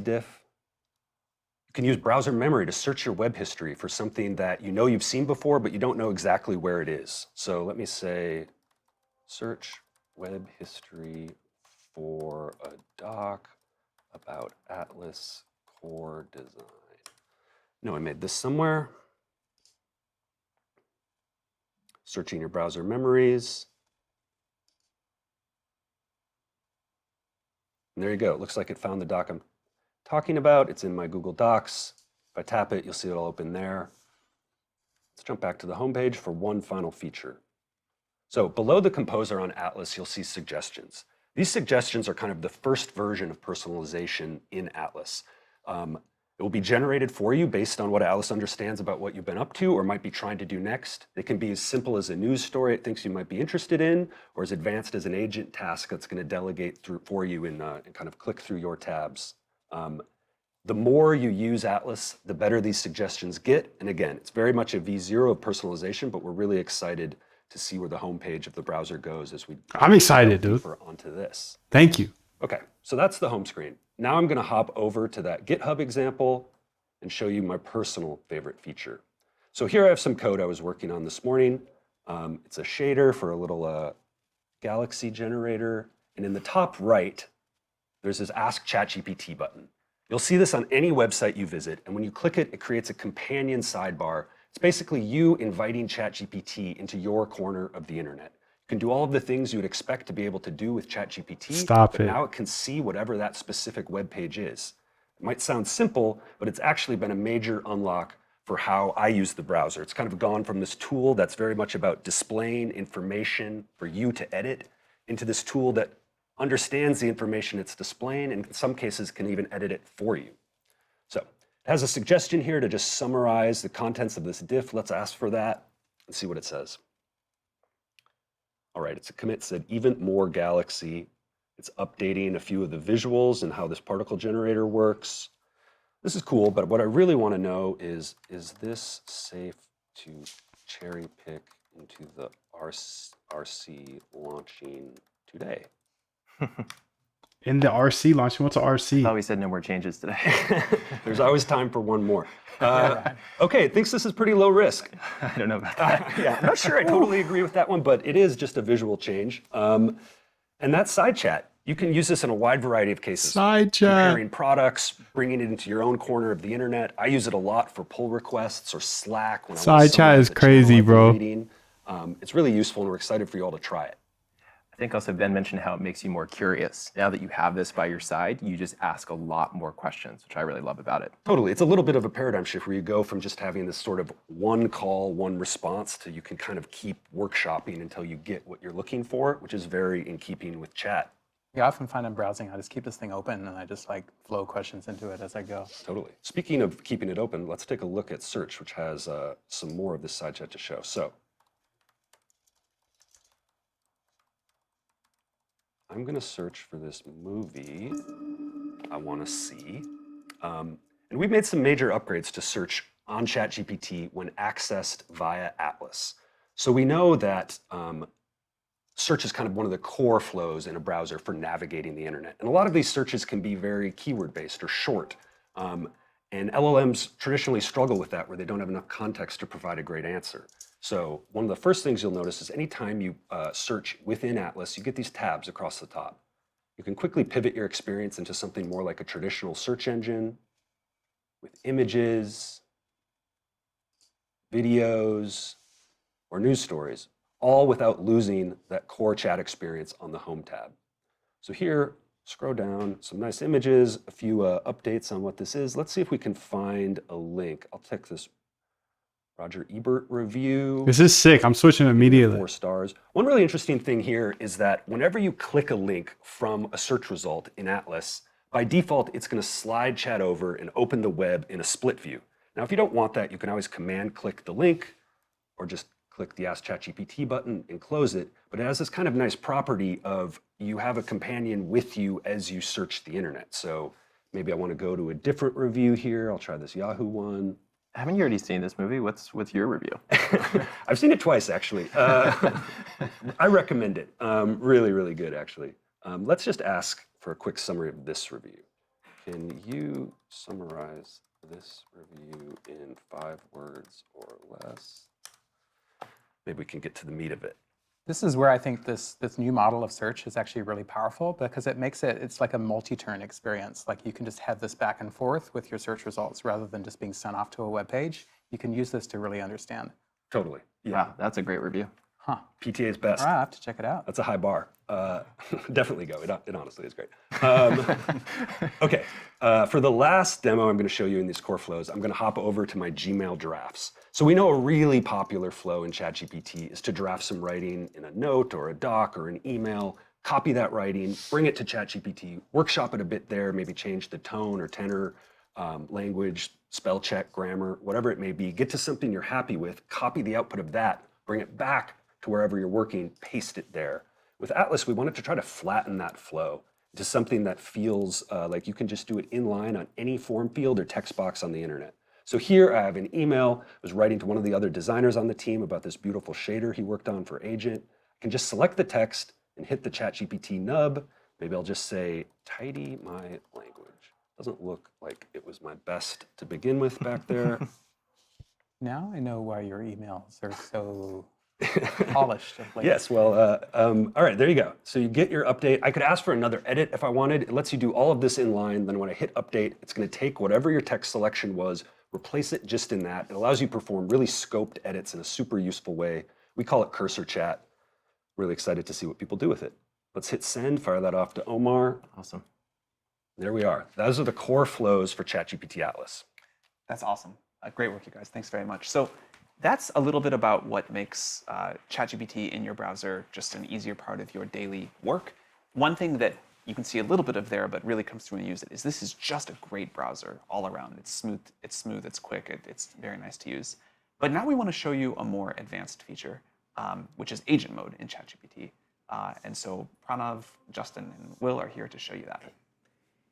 diff. You can use browser memory to search your web history for something that you know you've seen before, but you don't know exactly where it is. So let me say, search web history for a doc about Atlas core design. No, I made this somewhere. Searching your browser memories. And there you go. It looks like it found the doc I'm talking about. It's in my Google Docs. If I tap it, you'll see it'll open there. Let's jump back to the home page for one final feature. So below the composer on Atlas, you'll see suggestions. These suggestions are kind of the first version of personalization in Atlas. It will be generated for you based on what Atlas understands about what you've been up to or might be trying to do next. It can be as simple as a news story it thinks you might be interested in, or as advanced as an agent task that's going to delegate through for you and kind of click through your tabs. The more you use Atlas, the better these suggestions get. And again, it's very much a V0 of personalization, but we're really excited to see where the homepage of the browser goes as we I'm excited, dude. deeper onto this. Thank you. Okay, so that's the home screen. Now I'm gonna hop over to that GitHub example and show you my personal favorite feature. So here I have some code I was working on this morning. It's a shader for a little galaxy generator. And in the top right, there's this Ask ChatGPT button. You'll see this on any website you visit. And when you click it, it creates a companion sidebar. It's basically you inviting ChatGPT into your corner of the internet. You can do all of the things you would expect to be able to do with ChatGPT, but now it can see whatever that specific web page is. It might sound simple, but it's actually been a major unlock for how I use the browser. It's kind of gone from this tool that's very much about displaying information for you to edit into this tool that understands the information it's displaying and in some cases can even edit it for you. So it has a suggestion here to just summarize the contents of this diff. Let's ask for that and see what it says. All right, it's a commit said even more galaxy. It's updating a few of the visuals and how this particle generator works. This is cool, but what I really want to know is this safe to cherry pick into the RC launching today? In the RC launching, what's a RC? Oh, we said no more changes today. There's always time for one more. Okay, it thinks this is pretty low risk. I don't know about that. Yeah, I'm not sure I totally agree with that one, but it is just a visual change. And that's side chat. You can use this in a wide variety of cases. Side chat. Comparing products, bringing it into your own corner of the internet. I use it a lot for pull requests or Slack. When side chat is crazy, bro. It's really useful and we're excited for you all to try it. I think also Ben mentioned how it makes you more curious. Now that you have this by your side, you just ask a lot more questions, which I really love about it. Totally. It's a little bit of a paradigm shift where you go from just having this sort of one call, one response to you can kind of keep workshopping until you get what you're looking for, which is very in keeping with chat. Yeah, I often find I'm browsing, I just keep this thing open and I just like flow questions into it as I go. Totally. Speaking of keeping it open, let's take a look at search, which has some more of this side chat to show. So I'm going to search for this movie I want to see. And we've made some major upgrades to search on ChatGPT when accessed via Atlas. So we know that search is kind of one of the core flows in a browser for navigating the internet. And a lot of these searches can be very keyword-based or short. And LLMs traditionally struggle with that where they don't have enough context to provide a great answer. So one of the first things you'll notice is anytime you search within Atlas, you get these tabs across the top. You can quickly pivot your experience into something more like a traditional search engine with images, videos, or news stories, all without losing that core chat experience on the Home tab. So here, scroll down, some nice images, a few updates on what this is. Let's see if we can find a link. I'll take this Roger Ebert review. This is sick. I'm switching immediately. 4 stars. One really interesting thing here is that whenever you click a link from a search result in Atlas, by default, it's going to slide chat over and open the web in a split view. Now, if you don't want that, you can always command click the link or just click the Ask ChatGPT button and close it. But it has this kind of nice property of you have a companion with you as you search the internet. So maybe I want to go to a different review here. I'll try this Yahoo one. Haven't you already seen this movie? What's your review? I've seen it twice, actually. I recommend it. Really, really good, actually. Let's just ask for a quick summary of this review. can you summarize this review in 5 words or less? Maybe we can get to the meat of it. This is where I think this new model of search is actually really powerful because it makes it's like a multi-turn experience. Like you can just have this back and forth with your search results rather than just being sent off to a web page. You can use this to really understand. Totally. Yeah. Wow, that's a great review. Huh. PTA's best. All right, I have to check it out. That's a high bar. Definitely go. It honestly is great. Okay, for the last demo I'm going to show you in these core flows, I'm going to hop over to my Gmail drafts. So we know a really popular flow in ChatGPT is to draft some writing in a note or a doc or an email, copy that writing, bring it to ChatGPT, workshop it a bit there, maybe change the tone or tenor, language, spell check, grammar, whatever it may be. Get to something you're happy with, copy the output of that, bring it back to wherever you're working, paste it there. With Atlas, we wanted to try to flatten that flow to something that feels like you can just do it inline on any form field or text box on the internet. So here I have an email. I was writing to one of the other designers on the team about this beautiful shader he worked on for Agent. I can just select the text and hit the ChatGPT nub. Maybe I'll just say, tidy my language. Doesn't look like it was my best to begin with back there. Now I know why your emails are so polished. Of late. Yes, well, all right, there you go. So you get your update. I could ask for another edit if I wanted. It lets you do all of this in line. Then when I hit update, it's going to take whatever your text selection was, replace it just in that. It allows you to perform really scoped edits in a super useful way. We call it cursor chat. Really excited to see what people do with it. Let's hit send, fire that off to Omar. Awesome. There we are. Those are the core flows for ChatGPT Atlas. That's awesome. Great work, you guys. Thanks very much. So that's a little bit about what makes ChatGPT in your browser just an easier part of your daily work. One thing that you can see a little bit of there, but really comes through when you use it, is this is just a great browser all around. It's smooth, it's quick, it's very nice to use. But now we want to show you a more advanced feature, which is agent mode in ChatGPT. And so Pranav, Justin, and Will are here to show you that.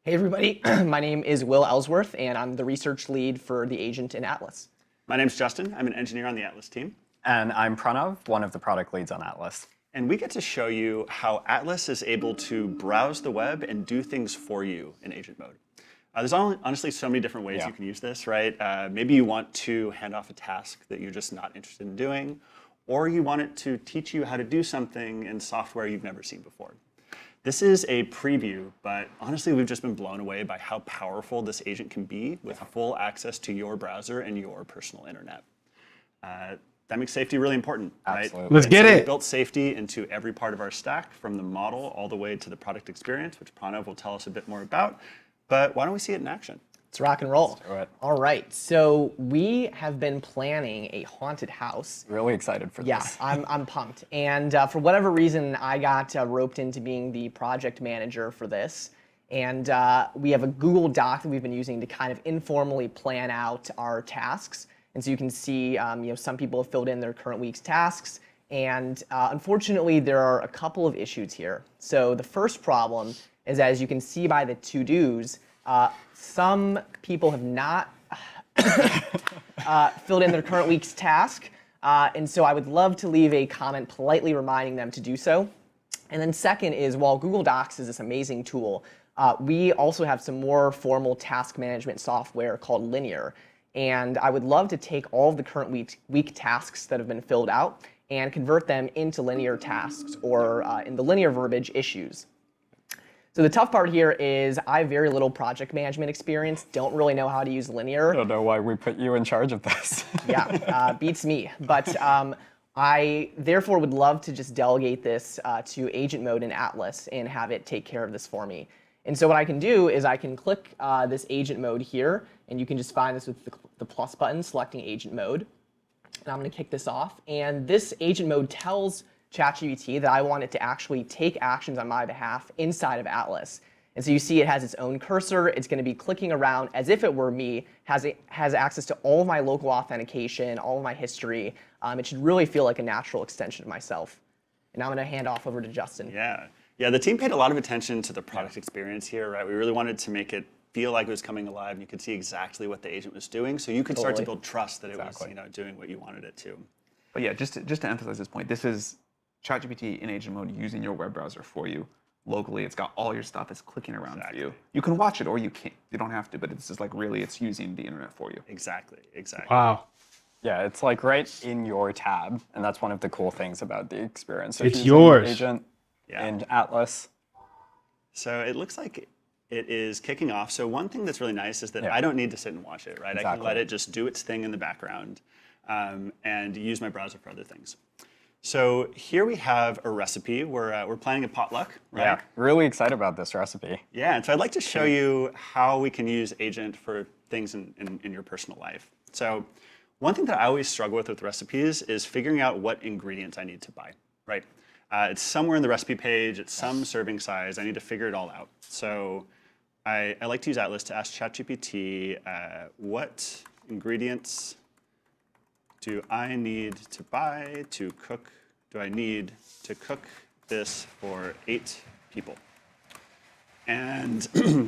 Hey everybody, my name is Will Ellsworth and I'm the research lead for the agent in Atlas. My name's Justin. I'm an engineer on the Atlas team. And I'm Pranav, one of the product leads on Atlas. And we get to show you how Atlas is able to browse the web and do things for you in agent mode. There's honestly so many different ways you can use this, right? Maybe you want to hand off a task that you're just not interested in doing, or you want it to teach you how to do something in software you've never seen before. This is a preview, but honestly, we've just been blown away by how powerful this agent can be with full access to your browser and your personal internet. That makes safety really important, Absolutely. right? Let's get So we it. built safety into every part of our stack, from the model all the way to the product experience, which Pranav will tell us a bit more about. But why don't we see it in action? Let's rock and roll. do it. All right, so we have been planning a haunted house. Really excited for Yeah, this. I'm pumped. And for whatever reason, I got roped into being the project manager for this. And we have a Google Doc that we've been using to kind of informally plan out our tasks. And so you can see, some people have filled in their current week's tasks. And unfortunately, there are a couple of issues here. So the first problem is, as you can see by the to-dos, some people have not filled in their current week's task. And so I would love to leave a comment politely reminding them to do so. And then second is, while Google Docs is this amazing tool, we also have some more formal task management software called Linear. And I would love to take all of the current week tasks that have been filled out and convert them into linear tasks, or in the linear verbiage, issues. So the tough part here is I have very little project management experience, don't really know how to use Linear. I don't know why we put you in charge of this. Yeah, beats me. But I therefore would love to just delegate this to agent mode in Atlas and have it take care of this for me. And so what I can do is I can click this agent mode here, and you can just find this with the plus button, selecting agent mode. And I'm going to kick this off. And this agent mode tells ChatGPT that I want it to actually take actions on my behalf inside of Atlas. And so you see it has its own cursor. It's going to be clicking around as if it were me, has access to all of my local authentication, all of my history. It should really feel like a natural extension of myself. And now I'm going to hand off over to Justin. Yeah, the team paid a lot of attention to the product experience here, right? We really wanted to make it feel like it was coming alive, and you could see exactly what the agent was doing, so you could start to build trust that it was, doing what you wanted it to. But yeah, just to emphasize this point, this is ChatGPT in agent mode using your web browser for you. locally. It's got all your stuff. It's clicking around for you. Exactly. You can watch it or you can't. You don't have to, but it's just like really, it's using the internet for you. Exactly. Exactly. Wow. Yeah, it's like right in your tab, and that's one of the cool things about the experience. So It's using yours. Agent Yeah. in Atlas. So it looks like it is kicking off. So one thing that's really nice is that Yeah. I don't need to sit and watch it, right? I can Exactly. let it just do its thing in the background and use my browser for other things. So here we have a recipe. We're planning a potluck, right? Yeah, really excited about this recipe. Yeah, and so I'd like to show you how we can use Agent for things in your personal life. So one thing that I always struggle with recipes is figuring out what ingredients I need to buy, right? It's somewhere in the recipe page, it's some serving size, I need to figure it all out. So I like to use Atlas to ask ChatGPT, what ingredients do I need to buy to cook, do I need to cook this for 8 people? And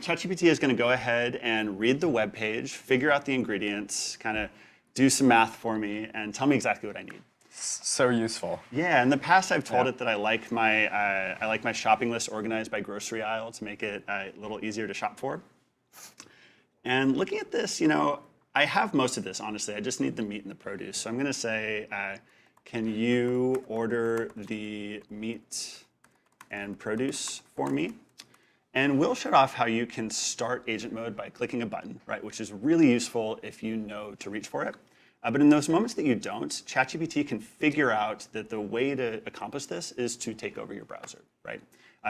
ChatGPT is going to go ahead and read the web page, figure out the ingredients, kind of do some math for me, and tell me exactly what I need. So useful. Yeah, in the past I've told it that I like my shopping list organized by grocery aisle to make it a little easier to shop for. And looking at this, you know, I have most of this, honestly. I just need the meat and the produce. So I'm going to say, can you order the meat and produce for me? And we'll shut off how you can start agent mode by clicking a button, right? Which is really useful if you know to reach for it. But in those moments that you don't, ChatGPT can figure out that the way to accomplish this is to take over your browser, right?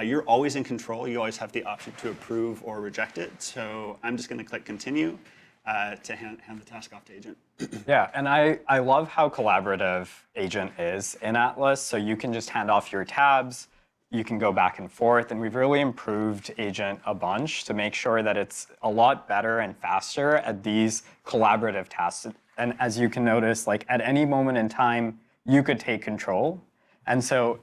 You're always in control. You always have the option to approve or reject it. So I'm just going to click continue to hand the task off to Agent. Yeah, and I love how collaborative Agent is in Atlas. So you can just hand off your tabs, you can go back and forth, and we've really improved Agent a bunch to make sure that it's a lot better and faster at these collaborative tasks. And as you can notice, like at any moment in time, you could take control. And so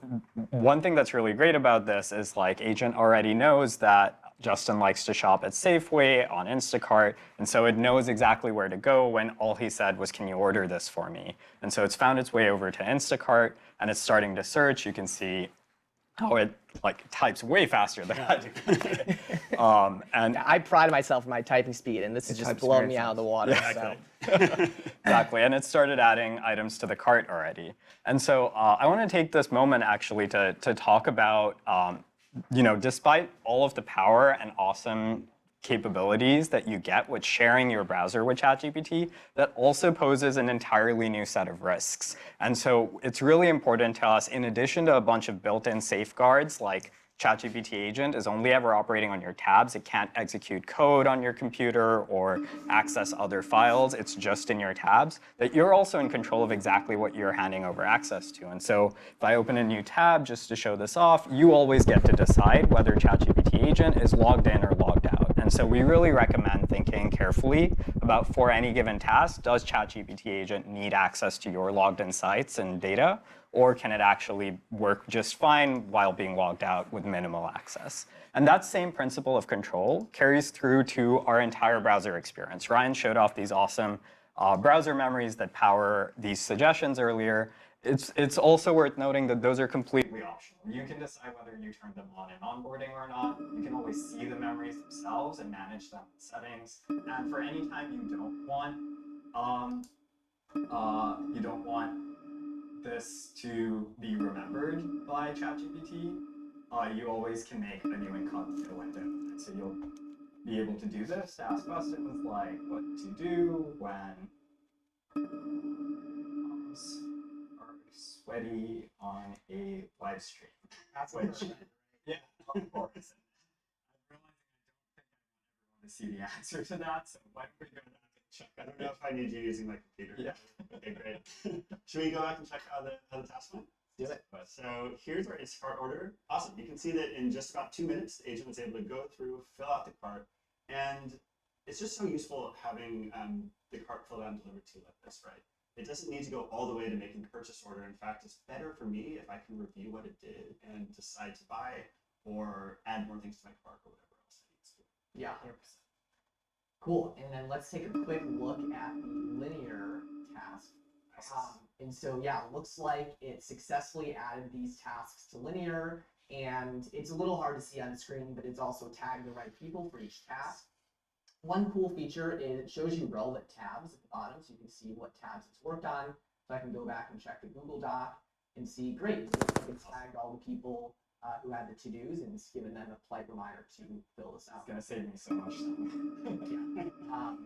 one thing that's really great about this is like Agent already knows that Justin likes to shop at Safeway, on Instacart, and so it knows exactly where to go when all he said was, can you order this for me? And so it's found its way over to Instacart, and it's starting to search. You can see how it like types way faster than I do. And I pride myself in my typing speed, and this is just types blowing very me out of the water. So. Exactly, and it started adding items to the cart already. And so I want to take this moment actually to talk about, you know, despite all of the power and awesome capabilities that you get with sharing your browser with ChatGPT, that also poses an entirely new set of risks. And so it's really important to us, in addition to a bunch of built-in safeguards like ChatGPT Agent is only ever operating on your tabs. It can't execute code on your computer or access other files. It's just in your tabs. That you're also in control of exactly what you're handing over access to. And so if I open a new tab just to show this off, you always get to decide whether ChatGPT Agent is logged in or logged out. And so we really recommend thinking carefully about, for any given task, does ChatGPT Agent need access to your logged in sites and data? Or can it actually work just fine while being logged out with minimal access? And that same principle of control carries through to our entire browser experience. Ryan showed off these awesome browser memories that power these suggestions earlier. It's also worth noting that those are completely optional. You can decide whether you turn them on in onboarding or not. You can always see the memories themselves and manage them in settings. And for any time you don't want this to be remembered by ChatGPT, you always can make a new incognito window. And so you'll be able to do this to ask questions like what to do when palms are sweaty on a live stream. That's which, yeah, of course. I'm realizing I don't think I want everyone to see the answer to that, so why don't we go back and check? I don't know if I need you using my computer. Yeah. Okay, great. Should we go back and check how the task went? Do it. So here's our Instacart order. Awesome. You can see that in just about 2 minutes, the agent was able to go through, fill out the cart, and it's just so useful having the cart filled out and delivered to you like this, right? It doesn't need to go all the way to making the purchase order. In fact, it's better for me if I can review what it did and decide to buy or add more things to my cart or whatever else it needs to. Yeah, 100%. Cool. And then let's take a quick look at the linear task. And so, yeah, it looks like it successfully added these tasks to linear. And it's a little hard to see on the screen, but it's also tagged the right people for each task. One cool feature is it shows you relevant tabs at the bottom, so you can see what tabs it's worked on. So I can go back and check the Google Doc and see, great, it looks like it's tagged all the people who had the to-dos, and it's given them a polite reminder to fill this out. It's gonna save me so much time.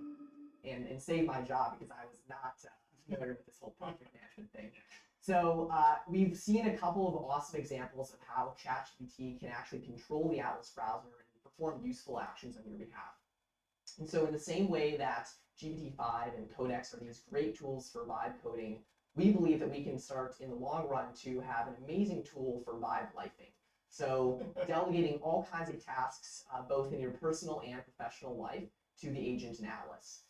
And save my job because I was not familiar with this whole project management thing. So we've seen a couple of awesome examples of how ChatGPT can actually control the Atlas browser and perform useful actions on your behalf. And so in the same way that GPT-5 and Codex are these great tools for vibe coding, we believe that we can start in the long run to have an amazing tool for vibe lifing. So delegating all kinds of tasks, both in your personal and professional life, to the agent in Atlas.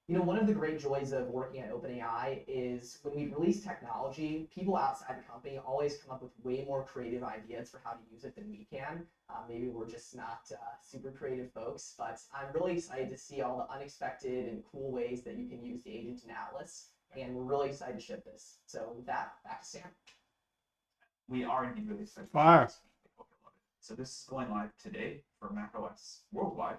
You know, one of the great joys of working at OpenAI is when we release technology, people outside the company always come up with way more creative ideas for how to use it than we can. Maybe we're just not super creative folks, but I'm really excited to see all the unexpected and cool ways that you can use the agent in Atlas, and we're really excited to ship this. So with that, back to Sam. We are indeed really excited. Fire. We hope you love it. So this is going live today for macOS worldwide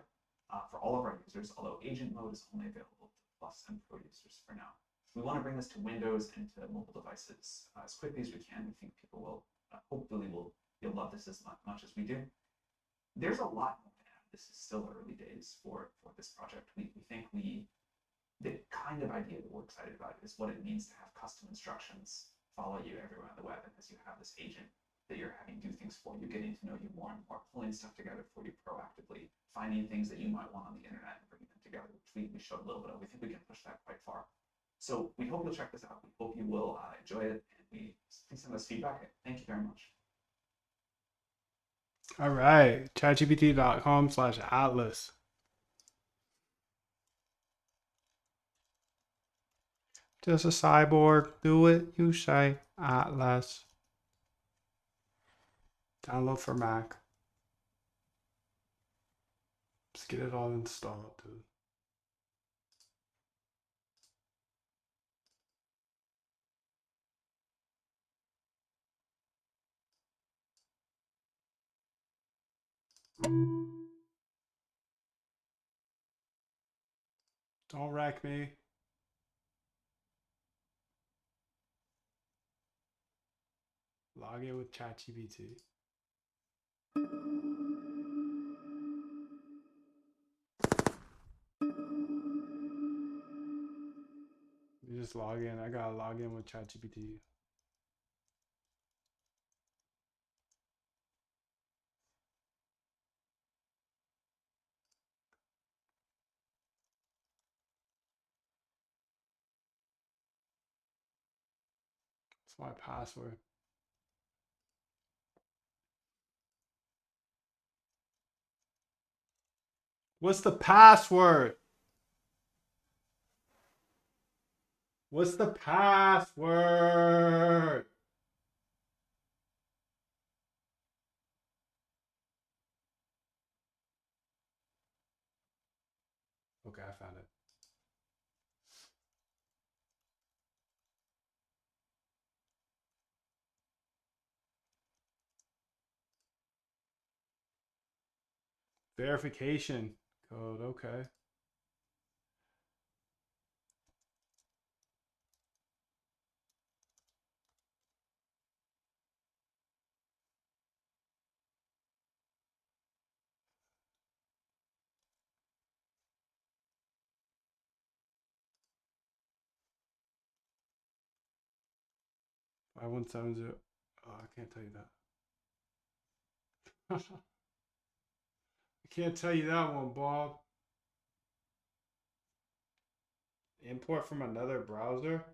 for all of our users, although agent mode is only available to Plus and Pro users for now. We want to bring this to Windows and to mobile devices as quickly as we can. We think people will, hopefully you'll love this as much as we do. There's a lot more to add. This is still early days for this project. We think the kind of idea that we're excited about is what it means to have custom instructions follow you everywhere on the web, and as you have this agent that you're having do things for you, getting to know you more and more, pulling stuff together for you proactively, finding things that you might want on the internet and bringing them together, which we showed a little bit of. We think we can push that quite far. So we hope you'll check this out. We hope you will enjoy it, and please send us feedback. Thank you very much. All right. ChatGPT.com/Atlas. Just a cyborg. Do it, you say. Atlas. Download for Mac. Just get it all installed, dude. Don't wreck me. Log in with ChatGPT. You just log in. I gotta log in with ChatGPT. It's my password. What's the password? What's the password? Okay, I found it. Verification code, okay. I 170. Oh, I can't tell you that. I can't tell you that one, Bob. Import from another browser?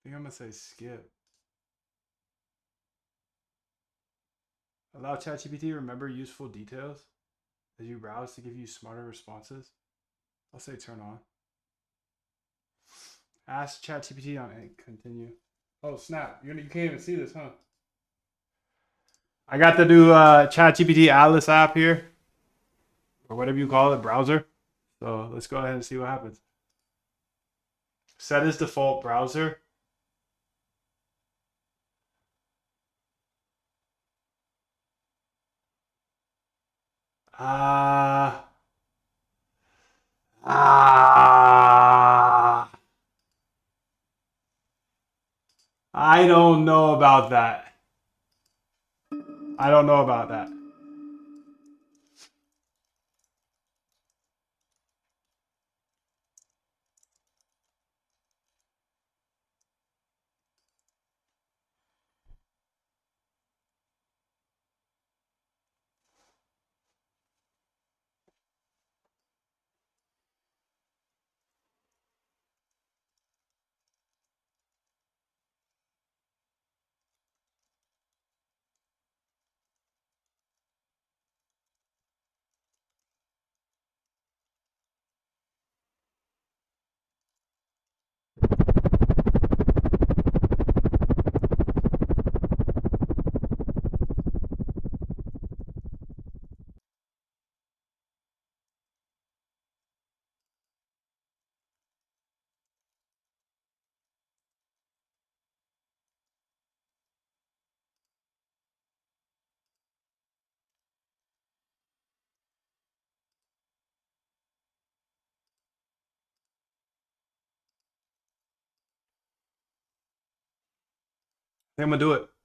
I think I'm gonna say skip. Allow ChatGPT to remember useful details as you browse to give you smarter responses. I'll say turn on. Ask ChatGPT on it. Continue. Oh snap! You can't even see this, huh? I got the new ChatGPT Atlas app here, or whatever you call it, browser. So let's go ahead and see what happens. Set as default browser. Ah. I don't know about that. I don't know about that. I think I'm gonna do it.